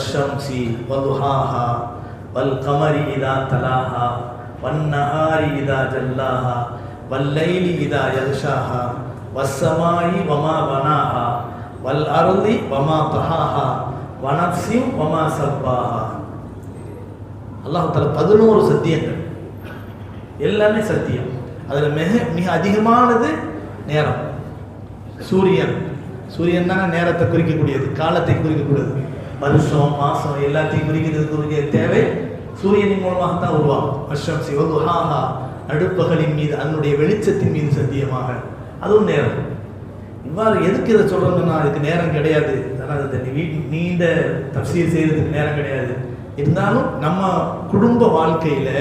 வஷ்ஷம்சி வதுஹாஹா வல்கமரி இதா தலாஹா வன்னஹாரி இதா ஜல்லாஹா வல்லைலி இதா யக்ஷாஹா வஸ்ஸமாயி வமா பனாஹா வல் அர்தி வமா தஹாஹா வனஃப்ஸின் வமா சவ்வாஹா. அல்லாஹ் தஆலா 11 சத்தியங்கள், எல்லாமே சத்தியம். அதில் மிக அதிகமானது நேரம். சூரியன் தான் நேரத்தை குறிக்கக்கூடியது, காலத்தை குறிக்கக்கூடியது. வருஷம் மாதம் எல்லாத்தையும் குறிக்கிறதுக்குரிய தேவை சூரியனின் மூலமாகத்தான் உருவாகும். வஷ்ஷம்சி வதுஹாஹா, நடுப்பகலின் மீது அதனுடைய வெளிச்சத்தின் மீது சத்தியமாக, அதுவும் நேரம். இவ்வாறு எதுக்கு இதை சொல்கிறோம்னா, அதுக்கு நேரம் கிடையாது, அதனால் இந்த நீண்ட தஃசீர் செய்கிறதுக்கு நேரம் கிடையாது. இருந்தாலும் நம்ம குடும்ப வாழ்க்கையில்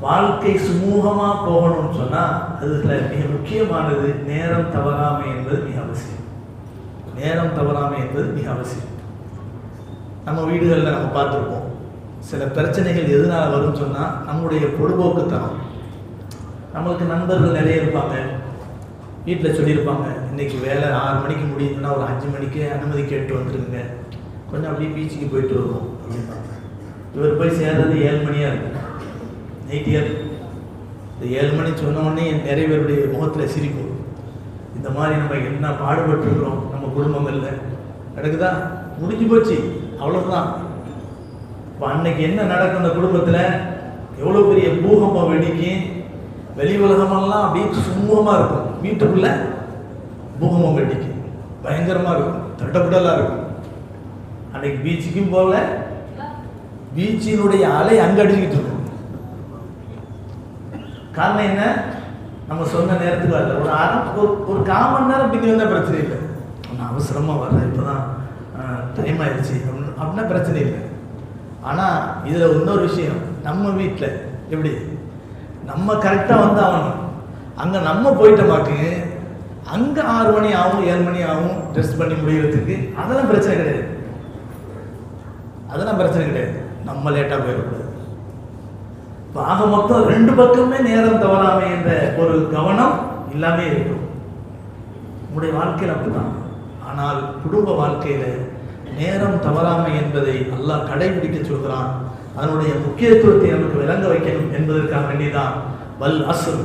வாழ்க்கை சுமூகமாக போகணும்னு சொன்னால் அதில் மிக முக்கியமானது நேரம் தவறாமை என்பது மிக அவசியம். நேரம் தவறாமை என்பது மிக அவசியம். நம்ம வீடுகளில் நம்ம பார்த்துருப்போம், சில பிரச்சனைகள் எதனால் வரும்னு சொன்னால் நம்முடைய பொழுதுபோக்குத்தனம். நம்மளுக்கு நண்பர்கள் நிறைய இருப்பாங்க, வீட்டில் சொல்லியிருப்பாங்க, இன்றைக்கி வேலை 6 மணிக்கு முடியுதுன்னா ஒரு 5 மணிக்கு அனுமதி கேட்டு வந்துருங்க, கொஞ்சம் அப்படியே பீச்சுக்கு போயிட்டு வருவோம் அப்படின்பாங்க. இவர் போய் சேர்றது 7 மணியாக இருக்கும், நைட்டியாக இருக்கும். இந்த 7 மணி சொன்னோடனே நிறைய பேருடைய முகத்தில் சிரிக்கும். இந்த மாதிரி நம்ம என்ன பாடுபட்டுருக்கிறோம் நம்ம குடும்பங்களில், நடக்குதா, முடிஞ்சு போச்சு, அவ்வளோதான். இப்போ அன்னைக்கு என்ன நடக்கும் அந்த குடும்பத்தில், எவ்வளோ பெரிய பூகம்பம் வெடிக்கும், வெளி உலகமெல்லாம் அப்படியே சுமூகமாக இருக்கும், வீட்டுக்குள்ளே பூகம்பம் வெடிக்கும், பயங்கரமாக இருக்கும், தட்டப்படலாக இருக்கும். அன்னைக்கு பீச்சுக்கும் போகல, பீச்சினுடைய அலை அங்கே அடிச்சுக்கிட்டு இருக்கும். காரணம் என்ன, நம்ம சொன்ன நேரத்துக்கு வரல. ஒரு 1/4 மணி நேரம் பின்னி வந்தால் பிரச்சனை இல்லை, ஒன்றும் அவசரமாக வரல, இப்போ தான் டைம் ஆயிடுச்சு அப்படின்னா பிரச்சனை இல்லை. ஆனால் இதில் இன்னொரு விஷயம், நம்ம வீட்டில் எப்படி நம்ம கரெக்டாக வந்து ஆகணும், அங்கே நம்ம போயிட்டோமாக்கு அங்கே 6 மணி ஆகும் 7 மணி ஆகும் ட்ரெஸ் பண்ணி முடிகிறதுக்கு, அதெல்லாம் பிரச்சனை கிடையாது. நம்ம லேட்டாக போயிடக்கூடாது. இப்போ ஆக மொத்தம் 2 பக்கமே நேரம் தவறாமை என்ற ஒரு கவனம் இல்லாமே இருக்கும். நம்முடைய வாழ்க்கையில் அப்படிதான். ஆனால் குடும்ப வாழ்க்கையில் நேரம் தவறாமை என்பதை அல்லாஹ் கடைபிடிக்க சொல்கிறான். அதனுடைய முக்கியத்துவத்தை நமக்கு விளங்க வைக்கணும் என்பதற்காக வேண்டிதான் வல் அஸ்ர்